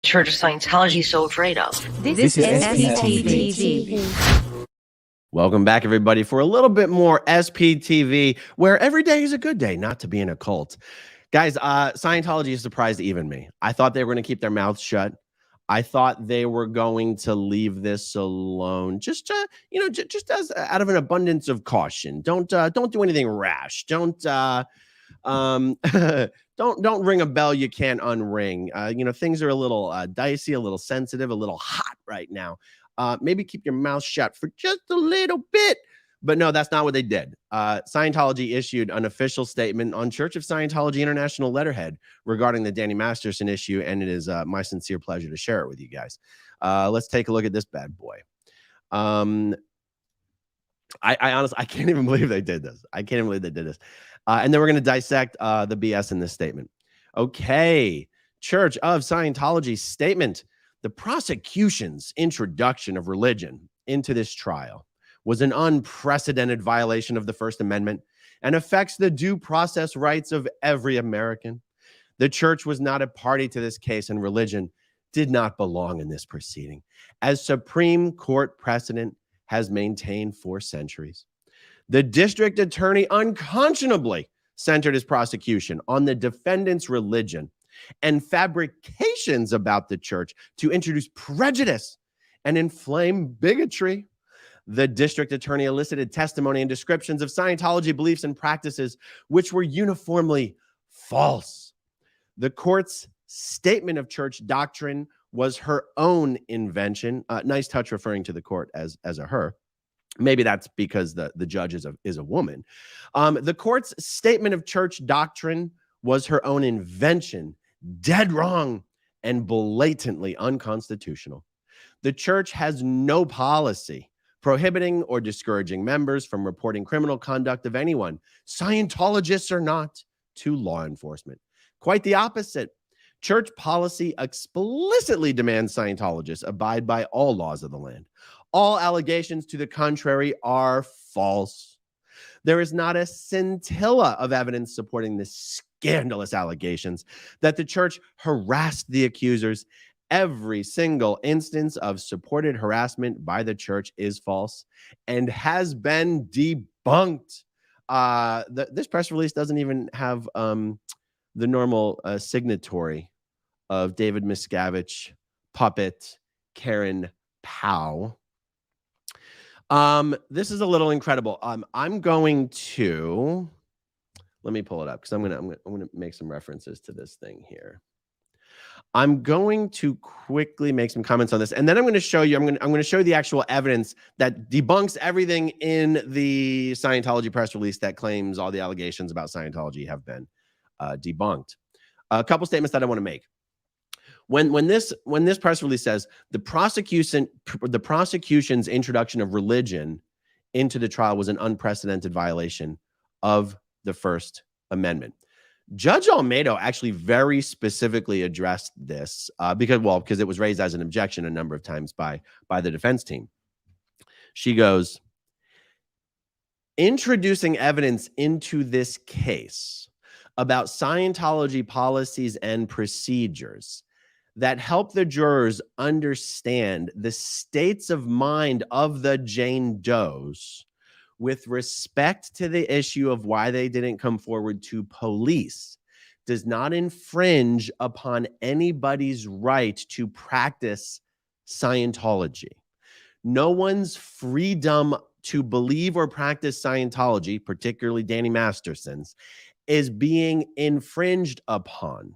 Church of Scientology so afraid of? This is SPTV. Welcome back, everybody, for a little bit more SPTV, where every day is a good day not to be in a cult. Guys, Scientology has surprised even me. I thought they were going to keep their mouths shut. I thought they were going to leave this alone, just as out of an abundance of caution. Don't do anything rash. Don't don't ring a bell you can't unring. Things are a little dicey, a little sensitive, a little hot right now. Maybe keep your mouth shut for just a little bit. But no, that's not what they did. Scientology issued an official statement on Church of Scientology International letterhead regarding the Danny Masterson issue, and it is my sincere pleasure to share it with you guys. Let's take a look at this bad boy. I honestly, I can't even believe they did this. I can't even believe they did this. And then we're going to dissect the BS in this statement. Okay, Church of Scientology statement. The prosecution's introduction of religion into this trial was an unprecedented violation of the First Amendment and affects the due process rights of every American. The church was not a party to this case, and religion did not belong in this proceeding, as Supreme Court precedent has maintained for centuries. The district attorney unconscionably centered his prosecution on the defendant's religion and fabrications about the church to introduce prejudice and inflame bigotry. The district attorney elicited testimony and descriptions of Scientology beliefs and practices which were uniformly false. The court's statement of church doctrine was her own invention. Nice touch referring to the court as a her. Maybe that's because the judge is a woman. The court's statement of church doctrine was her own invention, dead wrong, and blatantly unconstitutional. The church has no policy prohibiting or discouraging members from reporting criminal conduct of anyone, Scientologists or not, to law enforcement. Quite the opposite. Church policy explicitly demands Scientologists abide by all laws of the land. All allegations to the contrary are false. There is not a scintilla of evidence supporting the scandalous allegations that the church harassed the accusers. Every single instance of supported harassment by the church is false and has been debunked. This press release doesn't even have the normal signatory of David Miscavige, Puppet, Karen Powell. This is a little incredible. I'm going to let me pull it up because I'm gonna make some references to this thing here. I'm going to quickly make some comments on this, and then I'm going to show you. I'm going to show you the actual evidence that debunks everything in the Scientology press release that claims all the allegations about Scientology have been debunked. A couple statements that I want to make. When this press release says the prosecution's introduction of religion into the trial was an unprecedented violation of the First Amendment. Judge Almeida actually very specifically addressed this because it was raised as an objection a number of times by the defense team. She goes, introducing evidence into this case about Scientology policies and procedures that help the jurors understand the states of mind of the Jane Does with respect to the issue of why they didn't come forward to police does not infringe upon anybody's right to practice Scientology. No one's freedom to believe or practice Scientology, particularly Danny Masterson's, is being infringed upon.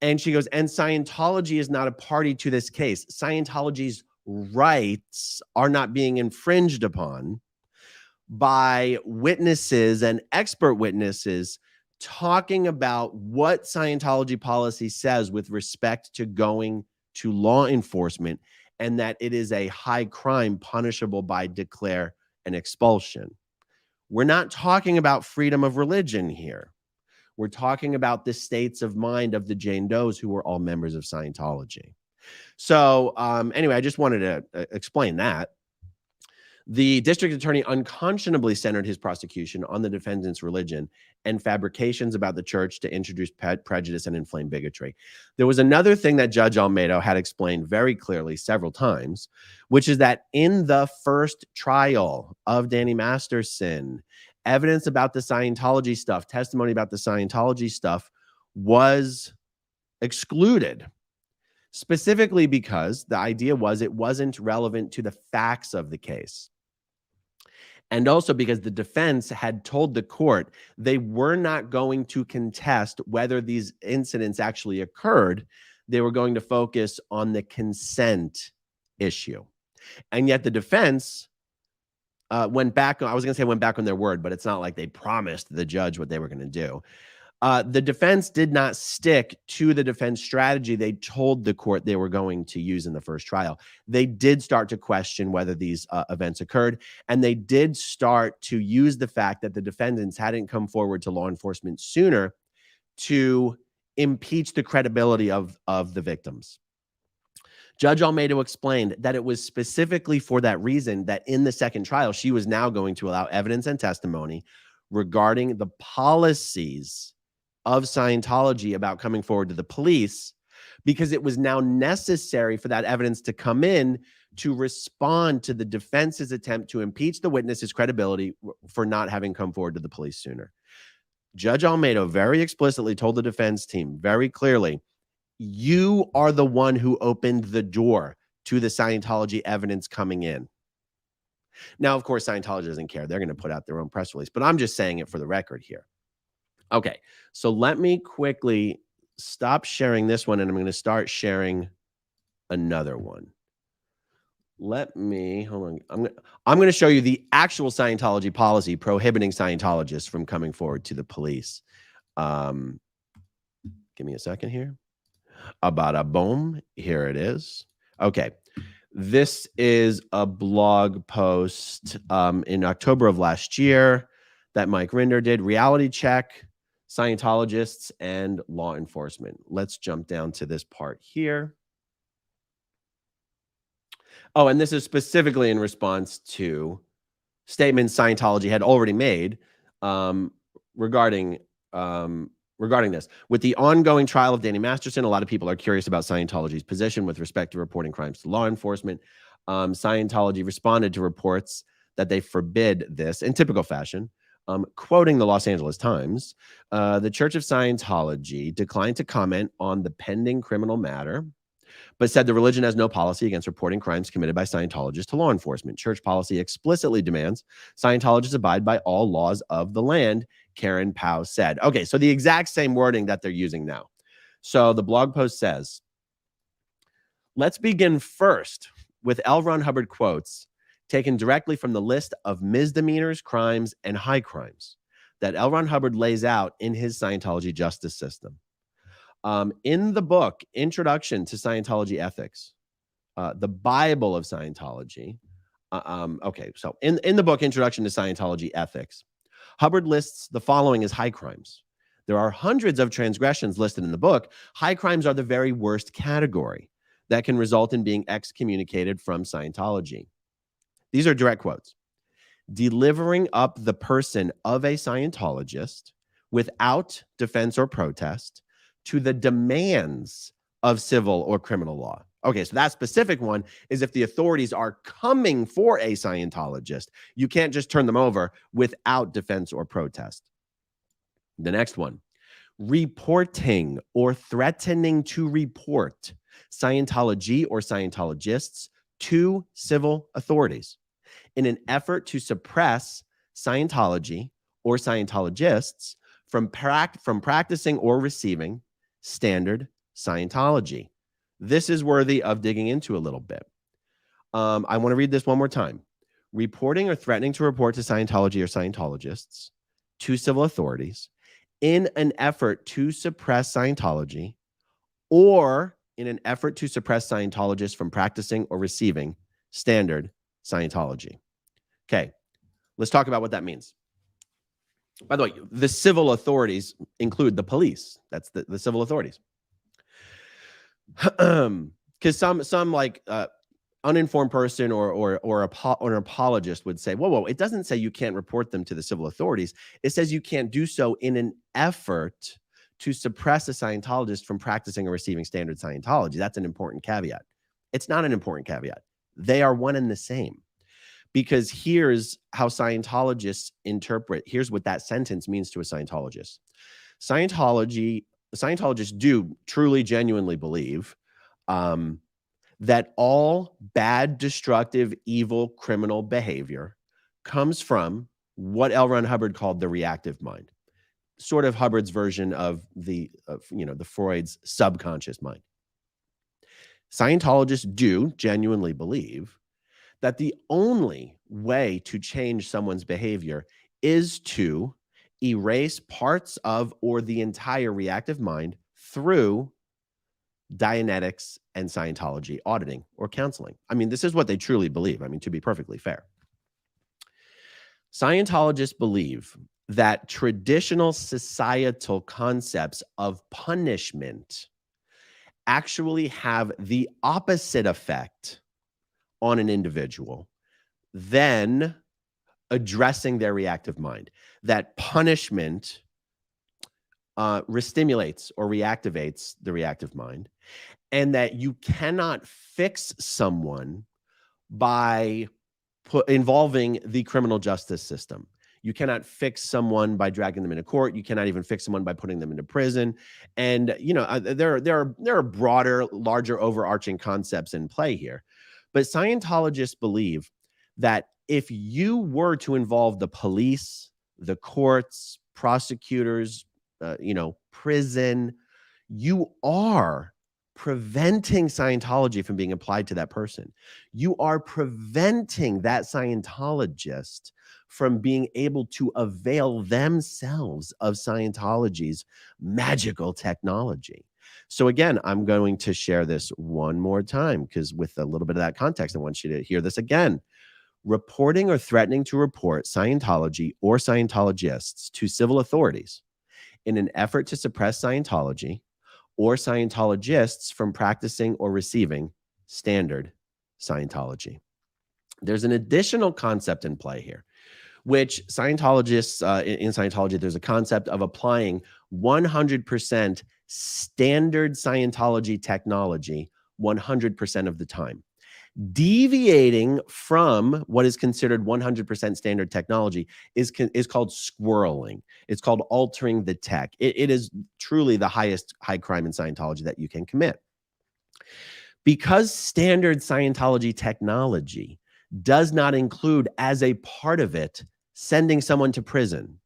And she goes, and Scientology is not a party to this case. Scientology's rights are not being infringed upon by witnesses and expert witnesses talking about what Scientology policy says with respect to going to law enforcement, and that it is a high crime punishable by declare and expulsion. We're not talking about freedom of religion here. We're talking about the states of mind of the Jane Does who were all members of Scientology. So anyway, I just wanted to explain that. The district attorney unconscionably centered his prosecution on the defendant's religion and fabrications about the church to introduce prejudice and inflame bigotry. There was another thing that Judge Almeida had explained very clearly several times, which is that in the first trial of Danny Masterson, evidence about the Scientology stuff, testimony about the Scientology stuff was excluded, specifically because the idea was it wasn't relevant to the facts of the case. And also because the defense had told the court they were not going to contest whether these incidents actually occurred. They were going to focus on the consent issue. And yet the defense went back. I was going to say went back on their word, but it's not like they promised the judge what they were going to do. The defense did not stick to the defense strategy they told the court they were going to use in the first trial. They did start to question whether these events occurred, and they did start to use the fact that the defendants hadn't come forward to law enforcement sooner to impeach the credibility of the victims. Judge Almeida explained that it was specifically for that reason that in the second trial, she was now going to allow evidence and testimony regarding the policies of Scientology about coming forward to the police, because it was now necessary for that evidence to come in to respond to the defense's attempt to impeach the witness's credibility for not having come forward to the police sooner. Judge Almeida very explicitly told the defense team very clearly, you are the one who opened the door to the Scientology evidence coming in. Now, of course, Scientology doesn't care. They're going to put out their own press release, but I'm just saying it for the record here. Okay, so let me quickly stop sharing this one, and I'm going to start sharing another one. Let me, hold on. I'm going to show you the actual Scientology policy prohibiting Scientologists from coming forward to the police. Give me a second here. Bada boom. Here it is. Okay. This is a blog post in October of last year that Mike Rinder did. Reality check, Scientologists and law enforcement. Let's jump down to this part here. Oh, and this is specifically in response to statements Scientology had already made regarding this. With the ongoing trial of Danny Masterson, a lot of people are curious about Scientology's position with respect to reporting crimes to law enforcement. Scientology responded to reports that they forbid this in typical fashion. Quoting the Los Angeles Times, the Church of Scientology declined to comment on the pending criminal matter, but said the religion has no policy against reporting crimes committed by Scientologists to law enforcement. Church policy explicitly demands Scientologists abide by all laws of the land, Karen Powell said. Okay, so the exact same wording that they're using now. So the blog post says, let's begin first with L. Ron Hubbard quotes taken directly from the list of misdemeanors, crimes, and high crimes that L. Ron Hubbard lays out in his Scientology justice system. In the book, Introduction to Scientology Ethics, the Bible of Scientology. Okay, so in the book, Introduction to Scientology Ethics, Hubbard lists the following as high crimes. There are hundreds of transgressions listed in the book. High crimes are the very worst category that can result in being excommunicated from Scientology. These are direct quotes. Delivering up the person of a Scientologist without defense or protest to the demands of civil or criminal law. Okay, so that specific one is if the authorities are coming for a Scientologist, you can't just turn them over without defense or protest. The next one, reporting or threatening to report Scientology or Scientologists to civil authorities in an effort to suppress Scientology or Scientologists from practicing or receiving standard Scientology. This is worthy of digging into a little bit. I want to read this one more time. Reporting or threatening to report to Scientology or Scientologists to civil authorities in an effort to suppress Scientology or in an effort to suppress Scientologists from practicing or receiving standard Scientology. Okay, let's talk about what that means. By the way, the civil authorities include the police. That's the civil authorities. Because some like uninformed person or an apologist would say, whoa, it doesn't say you can't report them to the civil authorities. It says you can't do so in an effort to suppress a Scientologist from practicing or receiving standard Scientology. That's an important caveat. It's not an important caveat. They are one and the same. Because here's how Scientologists interpret, here's what that sentence means to a Scientologist. Scientologists do truly, genuinely believe that all bad, destructive, evil, criminal behavior comes from what L. Ron Hubbard called the reactive mind, sort of Hubbard's version of the Freud's subconscious mind. Scientologists do genuinely believe that the only way to change someone's behavior is to erase parts of or the entire reactive mind through Dianetics and Scientology auditing or counseling. I mean, this is what they truly believe. I mean, to be perfectly fair. Scientologists believe that traditional societal concepts of punishment actually have the opposite effect on an individual than addressing their reactive mind. That punishment restimulates or reactivates the reactive mind, and that you cannot fix someone by involving the criminal justice system. You cannot fix someone by dragging them into court. You cannot even fix someone by putting them into prison. And there are broader, larger, overarching concepts in play here. But Scientologists believe that if you were to involve the police, the courts, prosecutors, prison, you are preventing Scientology from being applied to that person. You are preventing that Scientologist from being able to avail themselves of Scientology's magical technology. So again, I'm going to share this one more time because with a little bit of that context, I want you to hear this again. Reporting or threatening to report Scientology or Scientologists to civil authorities in an effort to suppress Scientology or Scientologists from practicing or receiving standard Scientology. There's an additional concept in play here, which Scientologists, in Scientology, there's a concept of applying 100% standard Scientology technology 100% of the time. Deviating from what is considered 100% standard technology is called squirreling. It's called altering the tech. It is truly the highest high crime in Scientology that you can commit. Because standard Scientology technology does not include as a part of it sending someone to prison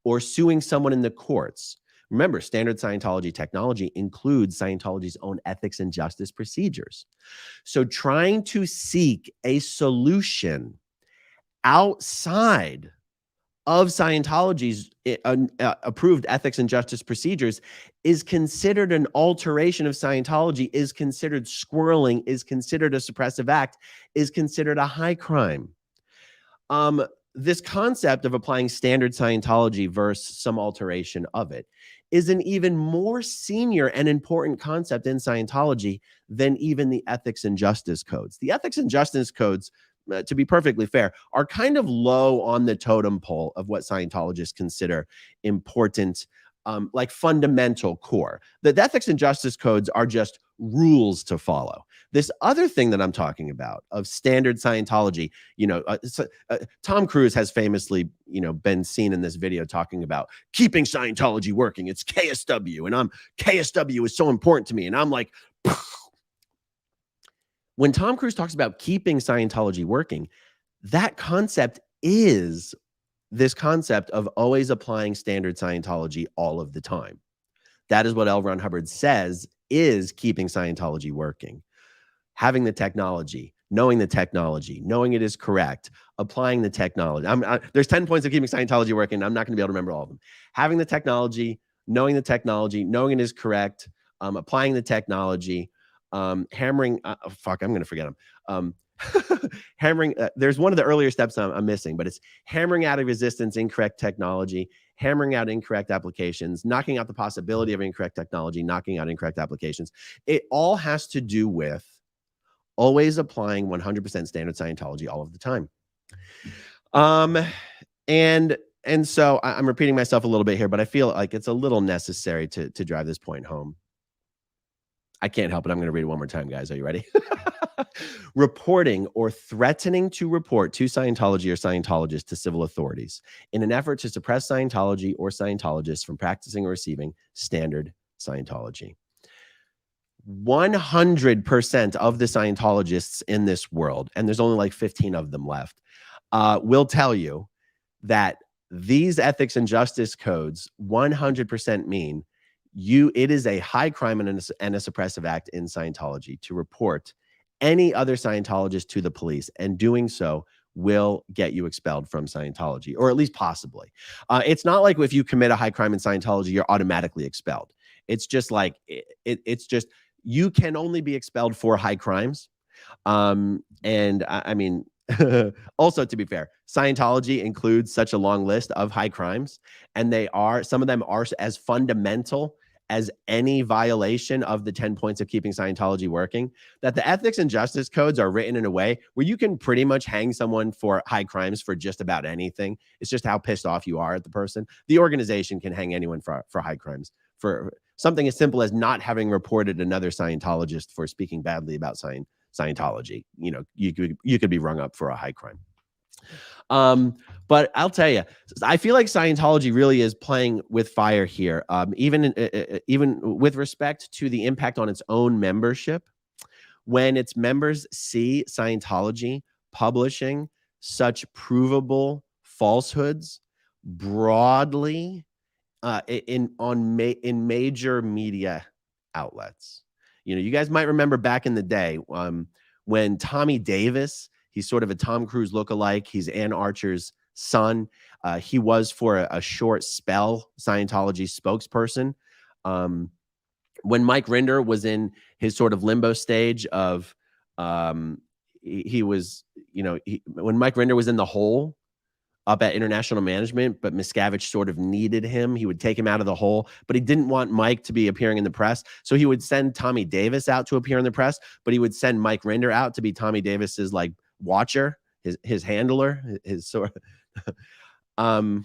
or suing someone in the courts. Remember, standard Scientology technology includes Scientology's own ethics and justice procedures. So trying to seek a solution outside of Scientology's approved ethics and justice procedures is considered an alteration of Scientology, is considered squirreling, is considered a suppressive act, is considered a high crime. This concept of applying standard Scientology versus some alteration of it is an even more senior and important concept in Scientology than even the ethics and justice codes. The ethics and justice codes, to be perfectly fair, are kind of low on the totem pole of what Scientologists consider important, like fundamental core. The ethics and justice codes are just rules to follow. This other thing that I'm talking about of standard Scientology, Tom Cruise has famously, been seen in this video talking about keeping Scientology working. It's KSW, and KSW is so important to me. And I'm like, when Tom Cruise talks about keeping Scientology working, that concept is this concept of always applying standard Scientology all of the time. That is what L. Ron Hubbard says is keeping Scientology working. Having the technology, knowing it is correct, applying the technology. There's 10 points of keeping Scientology working. I'm not going to be able to remember all of them. Having the technology, knowing it is correct, applying the technology, hammering. I'm going to forget them. Hammering. There's one of the earlier steps I'm missing, but it's hammering out of resistance, incorrect technology, hammering out incorrect applications, knocking out the possibility of incorrect technology, knocking out incorrect applications. It all has to do with always applying 100% standard Scientology all of the time. And so I'm repeating myself a little bit here, but I feel like it's a little necessary to drive this point home. I can't help it. I'm going to read it one more time, guys. Are you ready? Reporting or threatening to report to Scientology or Scientologists to civil authorities in an effort to suppress Scientology or Scientologists from practicing or receiving standard Scientology. 100% of the Scientologists in this world, and there's only like 15 of them left, will tell you that these ethics and justice codes 100% mean it is a high crime and a suppressive act in Scientology to report any other Scientologist to the police, and doing so will get you expelled from Scientology, or at least possibly. It's not like if you commit a high crime in Scientology, you're automatically expelled. It's just like, it's just, you can only be expelled for high crimes. And I mean, also, to be fair, Scientology includes such a long list of high crimes, and some of them are as fundamental as any violation of the 10 points of keeping Scientology working, that the ethics and justice codes are written in a way where you can pretty much hang someone for high crimes for just about anything. It's just how pissed off you are at the person. The organization can hang anyone for high crimes for something as simple as not having reported another Scientologist for speaking badly about Scientology. You know, you could be rung up for a high crime. But I'll tell you, I feel like Scientology really is playing with fire here, even with respect to the impact on its own membership. When its members see Scientology publishing such provable falsehoods broadly in major media outlets. You know, you guys might remember back in the day when Tommy Davis, he's sort of a Tom Cruise lookalike. He's Ann Archer's son. He was for a short spell Scientology spokesperson. When Mike Rinder was in his sort of limbo stage of, he was, you know, when Mike Rinder was in the hole up at International Management, but Miscavige sort of needed him. He would take him out of the hole, but he didn't want Mike to be appearing in the press. So he would send Tommy Davis out to appear in the press, but he would send Mike Rinder out to be Tommy Davis's like watcher, his handler, his sort of,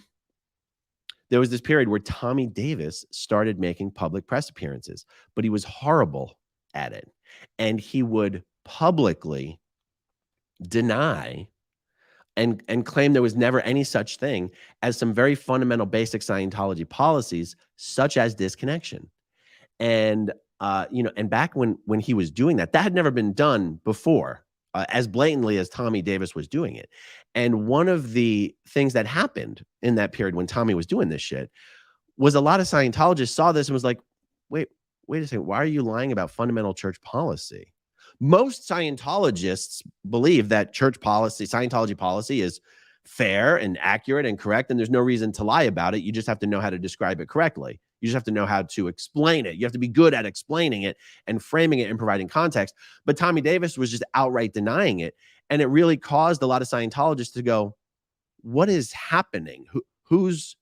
there was this period where Tommy Davis started making public press appearances, but he was horrible at it. And he would publicly deny and claim there was never any such thing as some very fundamental basic Scientology policies, such as disconnection. And, you know, and back when he was doing that had never been done before, as blatantly as Tommy Davis was doing it. And one of the things that happened in that period when Tommy was doing this shit was a lot of Scientologists saw this and was like, wait a second, why are you lying about fundamental church policy? Most Scientologists believe that church policy, Scientology policy, is fair and accurate and correct, and there's no reason to lie about it. You just have to know how to describe it correctly. You just have to know how to explain it. You have to be good at explaining it and framing it and providing context. But Tommy Davis was just outright denying it, and it really caused a lot of Scientologists to go, what is happening? Who's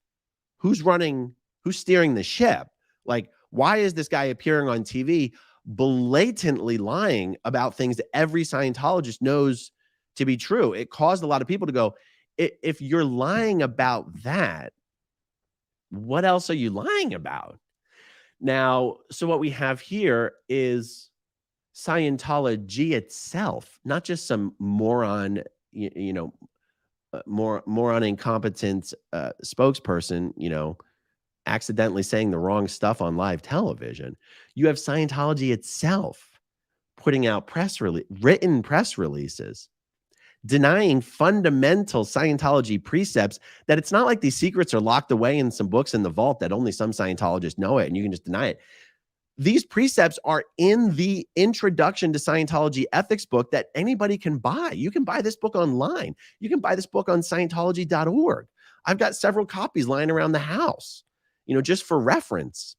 running? Who's steering the ship? Like, why is this guy appearing on TV blatantly lying about things that every Scientologist knows to be true? It caused a lot of people to go, if you're lying about that, what else are you lying about? Now, so what we have here is Scientology itself, not just some moron, moron incompetent spokesperson, accidentally saying the wrong stuff on live television. You have Scientology itself putting out written press releases denying fundamental Scientology precepts, that it's not like these secrets are locked away in some books in the vault that only some Scientologists know it and you can just deny it. These precepts are in the Introduction to Scientology Ethics book that anybody can buy. You can buy this book online. You can buy this book on Scientology.org. I've got several copies lying around the house, just for reference.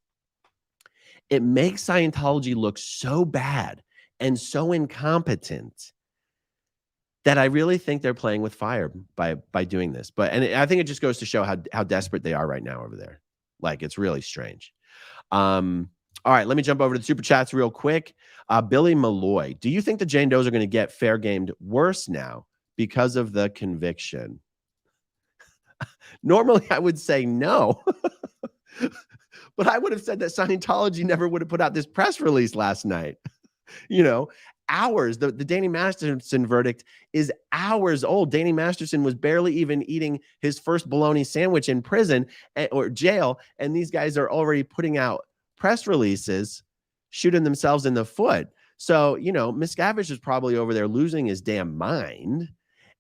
It makes Scientology look so bad and so incompetent that I really think they're playing with fire by doing this. And I think it just goes to show how desperate they are right now over there. Like, it's really strange. All right, let me jump over to the super chats real quick. Billy Malloy, do you think the Jane Does are going to get fair gamed worse now because of the conviction? Normally, I would say no. But I would have said that Scientology never would have put out this press release last night. Hours. The Danny Masterson verdict is hours old. Danny Masterson was barely even eating his first bologna sandwich in prison or jail, and these guys are already putting out press releases, shooting themselves in the foot. So, Miscavige is probably over there losing his damn mind,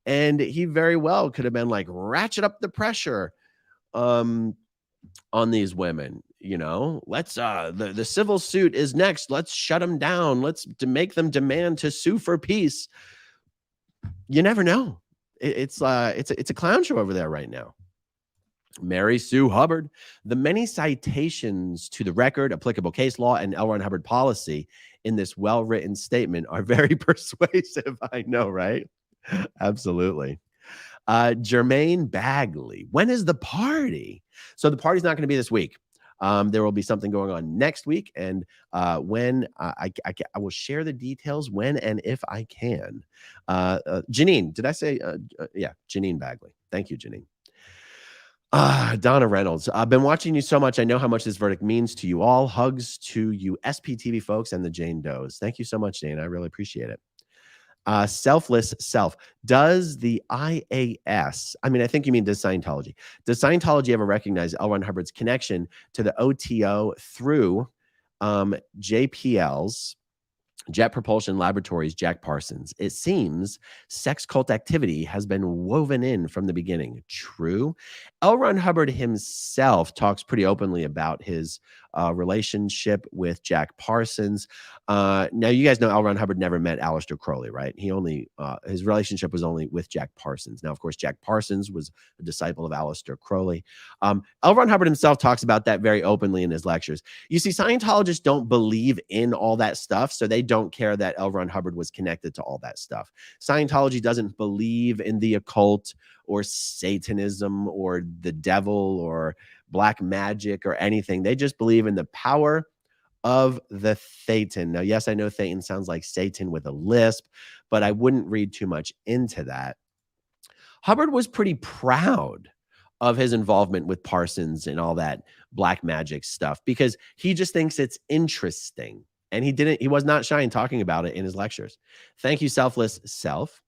and he very well could have been like, ratchet up the pressure on these women. Let's the civil suit is next. Let's shut them down. Let's make them demand to sue for peace. You never know. It's a clown show over there right now. Mary Sue Hubbard, the many citations to the record, applicable case law, and L. Ron Hubbard policy in this well-written statement are very persuasive. I know, right? Absolutely. Jermaine Bagley, when is the party? So the party's not going to be this week. There will be something going on next week, and when I will share the details when and if I can. Janine, did I say? Yeah, Janine Bagley. Thank you, Janine. Donna Reynolds, I've been watching you so much. I know how much this verdict means to you all. Hugs to you SPTV folks and the Jane Does. Thank you so much, Jane. I really appreciate it. Selfless Self. Does the IAS, I think you mean does Scientology ever recognize L. Ron Hubbard's connection to the OTO through JPL's Jet Propulsion Laboratories, Jack Parsons? It seems sex cult activity has been woven in from the beginning. True. L. Ron Hubbard himself talks pretty openly about his relationship with Jack Parsons. Now, you guys know L. Ron Hubbard never met Aleister Crowley, right? He only his relationship was only with Jack Parsons. Now, of course, Jack Parsons was a disciple of Aleister Crowley. L. Ron Hubbard himself talks about that very openly in his lectures. You see, Scientologists don't believe in all that stuff, so they don't care that L. Ron Hubbard was connected to all that stuff. Scientology doesn't believe in the occult or Satanism or the devil or black magic or anything. They just believe in the power of the Thetan. Now, yes, I know Thetan sounds like Satan with a lisp, but I wouldn't read too much into that. Hubbard was pretty proud of his involvement with Parsons and all that black magic stuff because he just thinks it's interesting. And he was not shy in talking about it in his lectures. Thank you, Selfless Self.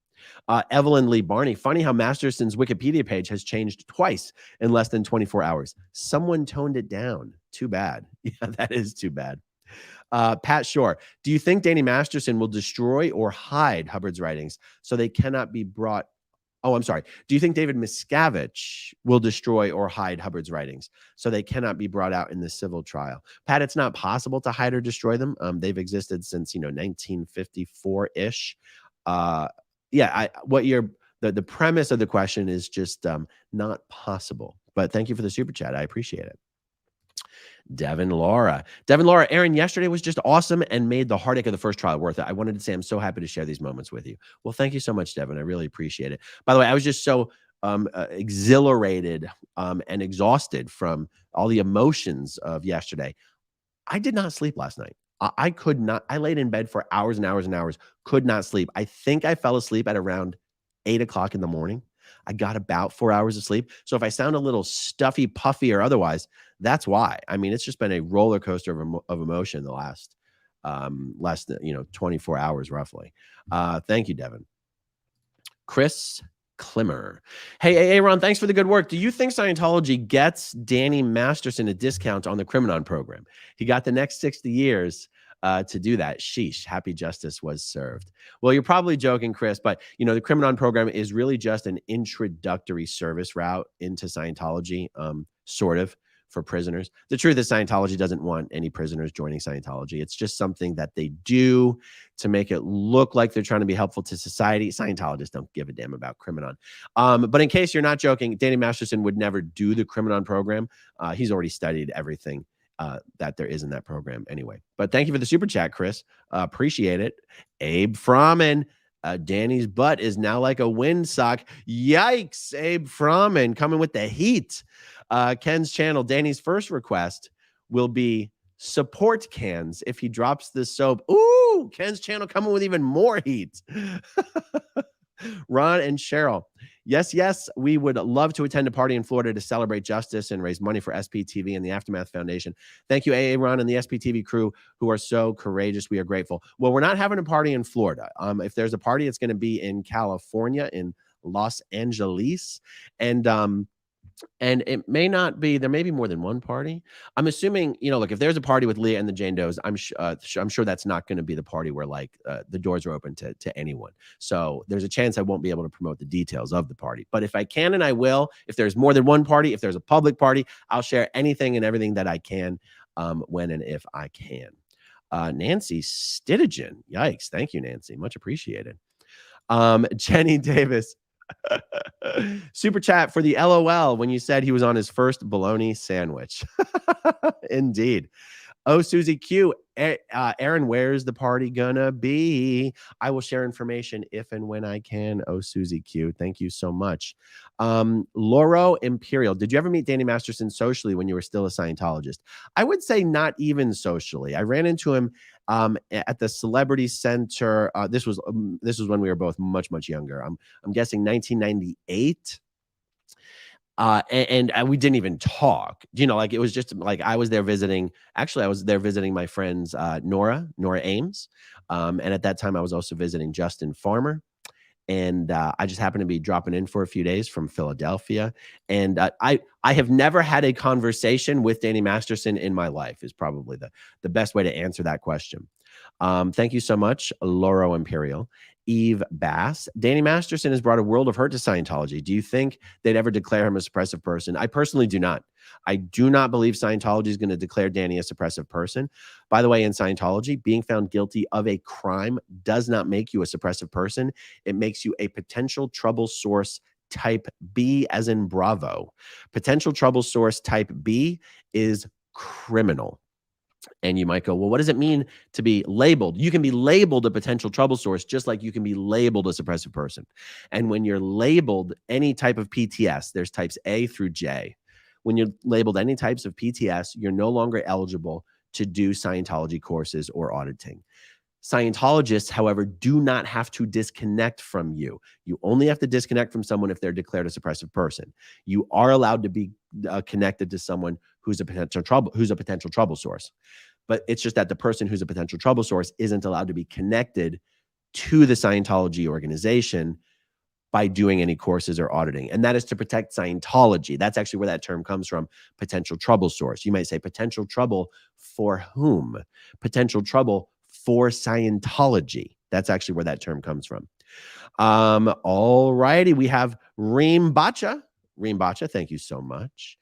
Evelyn Lee Barney, funny how Masterson's Wikipedia page has changed twice in less than 24 hours. Someone toned it down. Too bad. Yeah, that is too bad. Pat Shore, do you think Danny Masterson will destroy or hide Hubbard's writings so they cannot be brought? Oh, I'm sorry. Do you think David Miscavige will destroy or hide Hubbard's writings so they cannot be brought out in the civil trial? Pat, it's not possible to hide or destroy them. They've existed since 1954-ish. The premise of the question is just not possible. But thank you for the super chat. I appreciate it. Devin Laura, Aaron, yesterday was just awesome and made the heartache of the first trial worth it. I wanted to say I'm so happy to share these moments with you. Well, thank you so much, Devin. I really appreciate it. By the way, I was just so exhilarated and exhausted from all the emotions of yesterday. I did not sleep last night. I could not. I laid in bed for hours and hours and hours, could not sleep. I think I fell asleep at around 8 o'clock in the morning. I got about 4 hours of sleep. So if I sound a little stuffy, puffy, or otherwise, that's why. It's just been a roller coaster of emotion the last less than 24 hours roughly. Thank you, Devin. Chris Klimmer. Hey, Aaron, thanks for the good work. Do you think Scientology gets Danny Masterson a discount on the Criminon program? He got the next 60 years to do that. Sheesh, happy justice was served. Well, you're probably joking, Chris, but the Criminon program is really just an introductory service route into Scientology, sort of, for prisoners. The truth is Scientology doesn't want any prisoners joining Scientology. It's just something that they do to make it look like they're trying to be helpful to society. Scientologists don't give a damn about Criminon. But in case you're not joking, Danny Masterson would never do the Criminon program. He's already studied everything that there is in that program anyway. But thank you for the super chat, Chris. Appreciate it. Abe Froman. Danny's butt is now like a windsock. Yikes, Abe Froman coming with the heat. Ken's channel, Danny's first request will be support Cans if he drops the soap. Ooh, Ken's channel coming with even more heat. Ron and Cheryl. Yes, we would love to attend a party in Florida to celebrate justice and raise money for SPTV and the Aftermath Foundation. Thank you, AA Ron and the SPTV crew who are so courageous. We are grateful. Well, we're not having a party in Florida. If there's a party, it's going to be in California, in Los Angeles. And it may not be, there may be more than one party. I'm assuming, look, if there's a party with Leah and the Jane Does, I'm sure that's not going to be the party where the doors are open to anyone. So there's a chance I won't be able to promote the details of the party. But if I can, and I will, if there's more than one party, if there's a public party, I'll share anything and everything that I can when and if I can. Nancy Stidigen. Yikes. Thank you, Nancy. Much appreciated. Jenny Davis. Super chat for the LOL when you said he was on his first bologna sandwich. Indeed. Oh, Susie Q. Aaron, where's the party gonna be? I will share information if and when I can. Oh, Susie Q. Thank you so much. Lauro Imperial. Did you ever meet Danny Masterson socially when you were still a Scientologist? I would say not even socially. I ran into him at the Celebrity Center. This was when we were both much younger. I'm guessing 1998. And we didn't even talk, it was just like I was there visiting. Actually, I was there visiting my friends, Nora Ames. And at that time I was also visiting Justin Farmer. And I just happened to be dropping in for a few days from Philadelphia. And I have never had a conversation with Danny Masterson in my life is probably the best way to answer that question. Thank you so much, Lauro Imperial. Eve Bass. Danny Masterson has brought a world of hurt to Scientology. Do you think they'd ever declare him a suppressive person? I personally do not. I do not believe Scientology is going to declare Danny a suppressive person. By the way, in Scientology, being found guilty of a crime does not make you a suppressive person. It makes you a potential trouble source type B, as in Bravo. Potential trouble source type B is criminal. And you might go, well, what does it mean to be labeled? You can be labeled a potential trouble source, just like you can be labeled a suppressive person. And when you're labeled any type of PTS, there's types A through J. When you're labeled any types of PTS, you're no longer eligible to do Scientology courses or auditing. Scientologists, however, do not have to disconnect from you. You only have to disconnect from someone if they're declared a suppressive person. You are allowed to be connected to someone who's a potential trouble source. But it's just that the person who's a potential trouble source isn't allowed to be connected to the Scientology organization by doing any courses or auditing. And that is to protect Scientology. That's actually where that term comes from, potential trouble source. You might say potential trouble for whom? Potential trouble for Scientology. That's actually where that term comes from. All righty. We have Reem Bacha. Reem Bacha, thank you so much.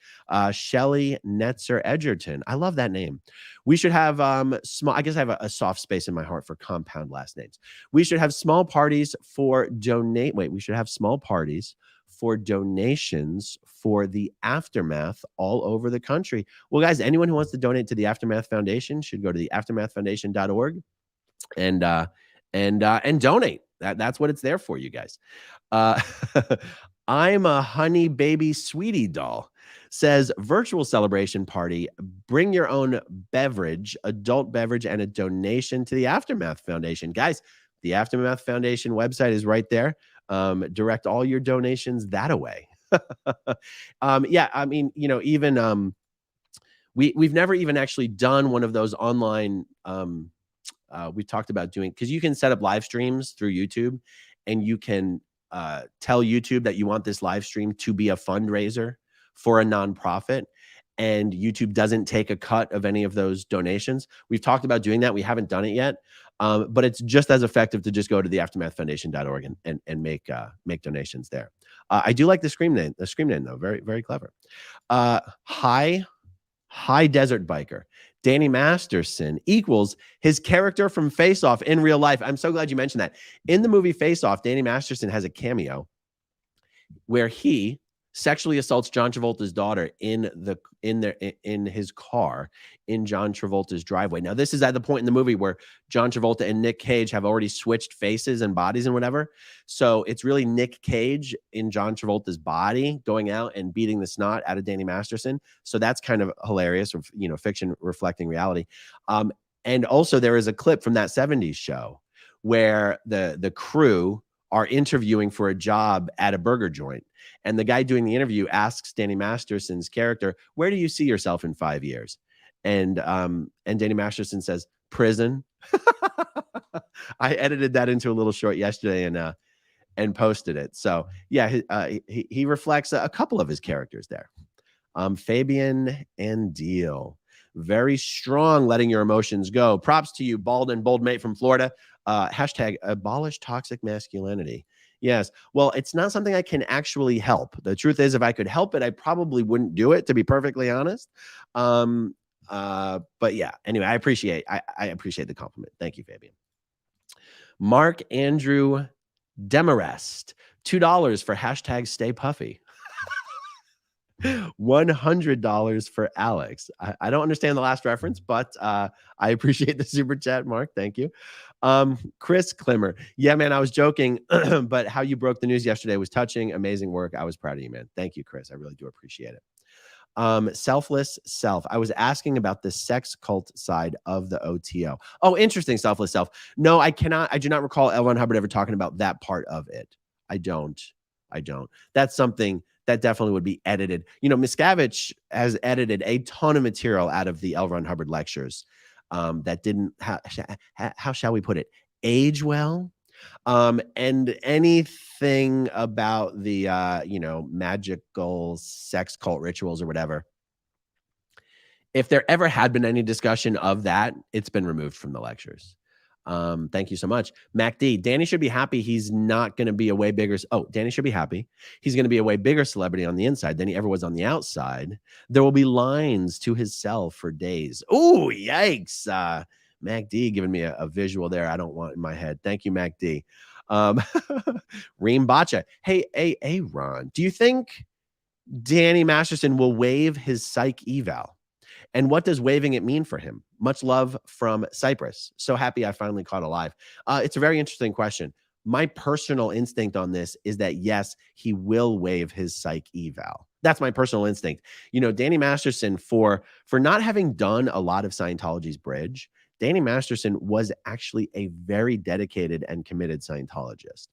Shelly Netzer Edgerton. I love that name. We should have small, I guess I have a soft space in my heart for compound last names. We should have small parties for we should have small parties for donations for the Aftermath all over the country. Well, guys, anyone who wants to donate to the Aftermath Foundation should go to the aftermathfoundation.org and donate. That's what it's there for, you guys. I'm a honey baby sweetie doll. Says virtual celebration party. Bring your own beverage, adult beverage, and a donation to the Aftermath Foundation. Guys, the Aftermath Foundation website is right there. Direct all your donations that way. Yeah, I mean, even we've never even actually done one of those online. We talked about doing, because you can set up live streams through YouTube, and you can tell YouTube that you want this live stream to be a fundraiser for a nonprofit, and YouTube doesn't take a cut of any of those donations. We've talked about doing that. We haven't done it yet, but it's just as effective to just go to the aftermathfoundation.org and make donations there. I do like the screen name though. Very, very clever. High Desert Biker. Danny Masterson equals his character from Face Off in real life. I'm so glad you mentioned that. In the movie Face Off, Danny Masterson has a cameo where he sexually assaults John Travolta's daughter in his car in John Travolta's driveway. Now, this is at the point in the movie where John Travolta and Nick Cage have already switched faces and bodies and whatever. So it's really Nick Cage in John Travolta's body going out and beating the snot out of Danny Masterson. So that's kind of hilarious, you know, fiction reflecting reality. And also there is a clip from that 70s show where the crew are interviewing for a job at a burger joint. And the guy doing the interview asks Danny Masterson's character, "Where do you see yourself in 5 years?" And Danny Masterson says, "Prison." I edited that into a little short yesterday and posted it. So yeah, he reflects a couple of his characters there. Fabian and Deal, very strong, letting your emotions go. Props to you, bald and bold mate from Florida. Hashtag abolish toxic masculinity. Yes. Well, it's not something I can actually help. The truth is, if I could help it, I probably wouldn't do it, to be perfectly honest. But yeah, anyway, I appreciate the compliment. Thank you, Fabian. Mark Andrew Demarest, $2 for hashtag stay puffy. $100 for Alex. I don't understand the last reference, but I appreciate the super chat, Mark. Thank you. Chris Klimmer. Yeah, man, I was joking, but how you broke the news yesterday was touching. Amazing work. I was proud of you, man. Thank you, Chris. I really do appreciate it. Selfless Self. I was asking about the sex cult side of the OTO. Oh, interesting. Selfless Self. No, I do not recall L. Ron Hubbard ever talking about that part of it. I don't. That's something that definitely would be edited. You know, Miscavige has edited a ton of material out of the L. Ron Hubbard lectures that didn't, how shall we put it, age well. And anything about the, you know, magical sex cult rituals or whatever, if there ever had been any discussion of that, it's been removed from the lectures. Thank you so much. Mac D, Danny should be happy he's not going to be a way bigger. Oh, Danny should be happy. He's going to be a way bigger celebrity on the inside than he ever was on the outside. There will be lines to his cell for days. Oh, yikes. Mac D giving me a visual there I don't want in my head. Thank you, Mac D. Reem Bacha. Hey, Ron, do you think Danny Masterson will waive his psych eval? And what does waiving it mean for him? Much love from Cyprus. So happy I finally caught alive. It's a very interesting question. My personal instinct on this is that, yes, he will waive his psych eval. That's my personal instinct. You know, Danny Masterson, for not having done a lot of Scientology's bridge, Danny Masterson was actually a very dedicated and committed Scientologist.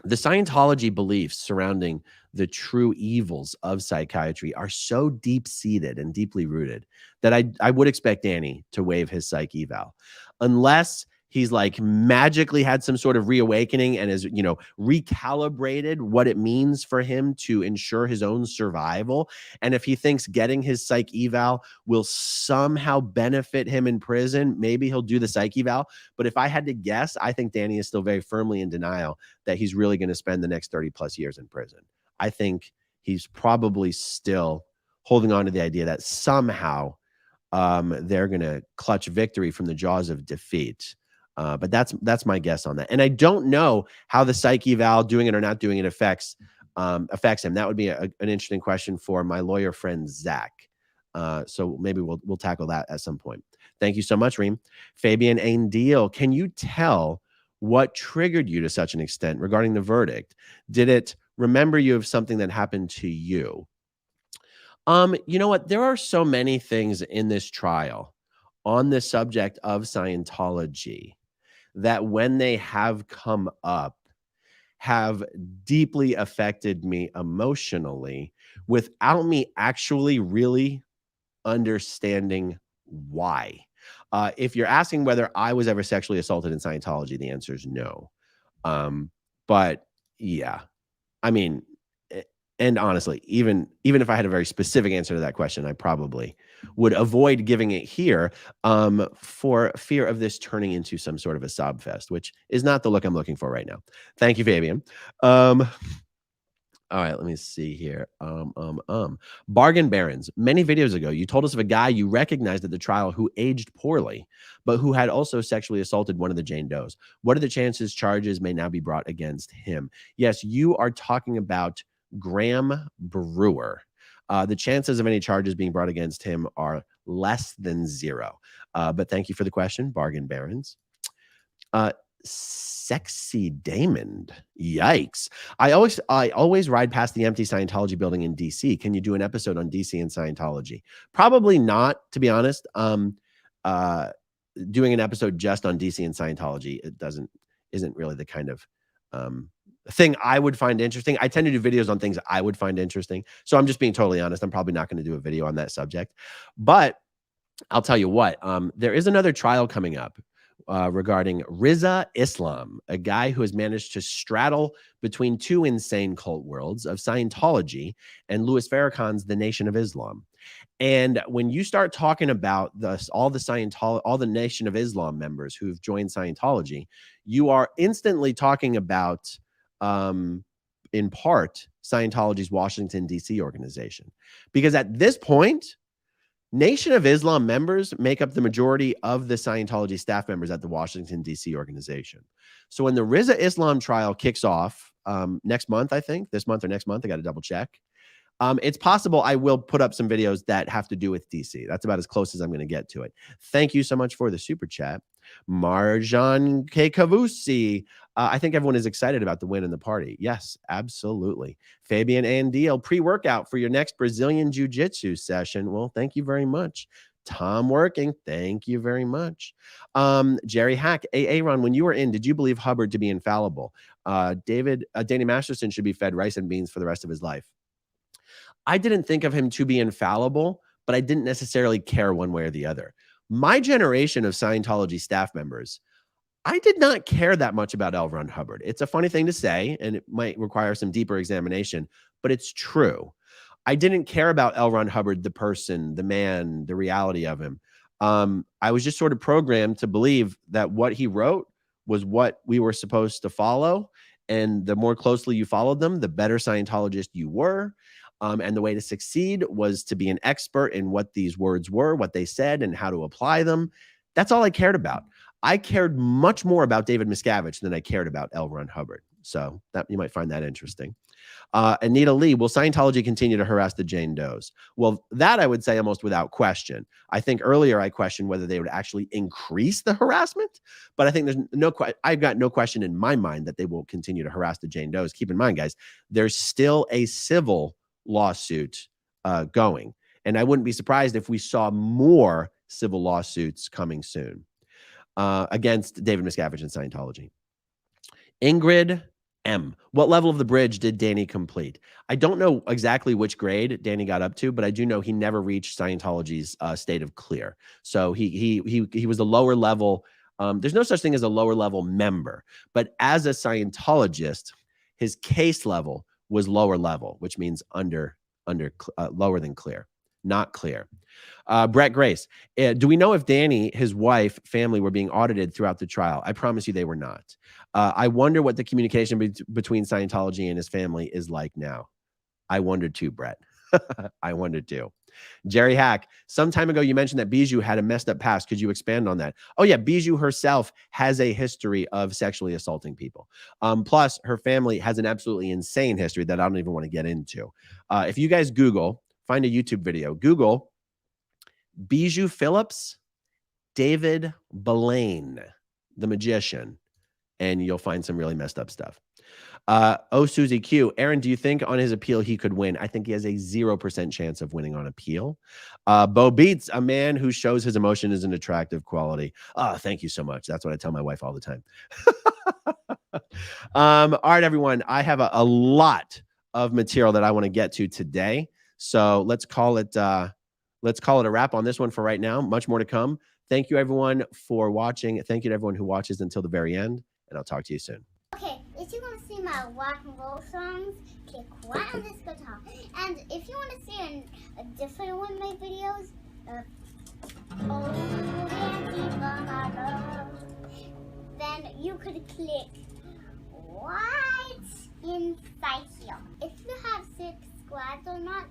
The Scientology beliefs surrounding the true evils of psychiatry are so deep-seated and deeply rooted that I would expect Danny to waive his psych eval, unless he's like magically had some sort of reawakening and is, you know, recalibrated what it means for him to ensure his own survival. And if he thinks getting his psych eval will somehow benefit him in prison, maybe he'll do the psych eval. But if I had to guess, I think Danny is still very firmly in denial that he's really going to spend the next 30 plus years in prison. I think he's probably still holding on to the idea that somehow they're going to clutch victory from the jaws of defeat. But that's my guess on that. And I don't know how the psych eval, doing it or not doing it, affects him. That would be an interesting question for my lawyer friend, Zach. So maybe we'll tackle that at some point. Thank you so much, Reem. Fabian Aindeel, can you tell what triggered you to such an extent regarding the verdict? Did it remember you of something that happened to you? You know what? There are so many things in this trial on the subject of Scientology that when they have come up have deeply affected me emotionally without me actually really understanding why. If you're asking whether I was ever sexually assaulted in Scientology, the answer is no. But yeah, I mean, and honestly, even if I had a very specific answer to that question, I probably would avoid giving it here for fear of this turning into some sort of a sob fest, which is not the look I'm looking for right now. Thank you, Fabian. All right, let me see here. Bargain Barons. Many videos ago, you told us of a guy you recognized at the trial who aged poorly, but who had also sexually assaulted one of the Jane Does. What are the chances charges may now be brought against him? Yes, you are talking about Graham Brewer. The chances of any charges being brought against him are less than 0. But thank you for the question, Bargain Barons. Sexy Damon. Yikes. I always ride past the empty Scientology building in DC. Can you do an episode on DC and Scientology? Probably not, to be honest. Doing an episode just on DC and Scientology, isn't really the kind of thing I would find interesting. I tend to do videos on things I would find interesting. So I'm just being totally honest. I'm probably not going to do a video on that subject. But I'll tell you what, there is another trial coming up regarding Riza Islam, a guy who has managed to straddle between two insane cult worlds of Scientology and Louis Farrakhan's The Nation of Islam. And when you start talking about all the Nation of Islam members who've joined Scientology, you are instantly talking about, in part, Scientology's Washington, D.C. organization. Because at this point, Nation of Islam members make up the majority of the Scientology staff members at the Washington, D.C. organization. So when the Riza Islam trial kicks off next month, I think, this month or next month, I got to double check. It's possible I will put up some videos that have to do with DC. That's about as close as I'm going to get to it. Thank you so much for the super chat. Marjan K. Kavusi. I think everyone is excited about the win in the party. Yes, absolutely. Fabian Andiel, pre-workout for your next Brazilian Jiu-Jitsu session. Well, thank you very much. Tom Working, thank you very much. Jerry Hack, Aaron, when you were in, did you believe Hubbard to be infallible? Danny Masterson should be fed rice and beans for the rest of his life. I didn't think of him to be infallible, but I didn't necessarily care one way or the other. My generation of Scientology staff members, I did not care that much about L. Ron Hubbard. It's a funny thing to say, and it might require some deeper examination, but it's true. I didn't care about L. Ron Hubbard, the person, the man, the reality of him. I was just sort of programmed to believe that what he wrote was what we were supposed to follow. And the more closely you followed them, the better Scientologist you were. And the way to succeed was to be an expert in what these words were, what they said, and how to apply them. That's all I cared about. I cared much more about David Miscavige than I cared about L. Ron Hubbard. So that you might find that interesting. Anita Lee, will Scientology continue to harass the Jane Does? Well, that I would say almost without question. I think earlier I questioned whether they would actually increase the harassment, but I think I've got no question in my mind that they will continue to harass the Jane Does. Keep in mind, guys, there's still a civil lawsuit going, and I wouldn't be surprised if we saw more civil lawsuits coming soon against David Miscavige and Scientology. Ingrid M. What level of the bridge did Danny complete? I don't know exactly which grade Danny got up to, but I do know he never reached Scientology's state of clear. So he was a lower level. There's no such thing as a lower level member, but as a Scientologist, his case level was lower level, which means lower than clear, not clear. Brett Grace, do we know if Danny, his wife, family were being audited throughout the trial? I promise you they were not. I wonder what the communication between Scientology and his family is like now. I wondered too, Brett. I wondered too. Jerry Hack, some time ago you mentioned that Bijou had a messed up past. Could you expand on that? Oh yeah, Bijou herself has a history of sexually assaulting people. Plus, her family has an absolutely insane history that I don't even want to get into. If you guys Google, find a YouTube video, Google Bijou Phillips, David Blaine, the magician, and you'll find some really messed up stuff. Susie Q. Aaron, do you think on his appeal he could win? I think he has a 0% chance of winning on appeal. Bo Beats, a man who shows his emotion is an attractive quality. Thank you so much. That's what I tell my wife all the time. All right, everyone. I have a lot of material that I want to get to today. So let's call it a wrap on this one for right now. Much more to come. Thank you, everyone, for watching. Thank you to everyone who watches until the very end, and I'll talk to you soon. Okay, if you want to see my rock and roll songs, click right on this guitar. And if you want to see a different one of my videos, then you could click right inside here. If you have subscribed or not,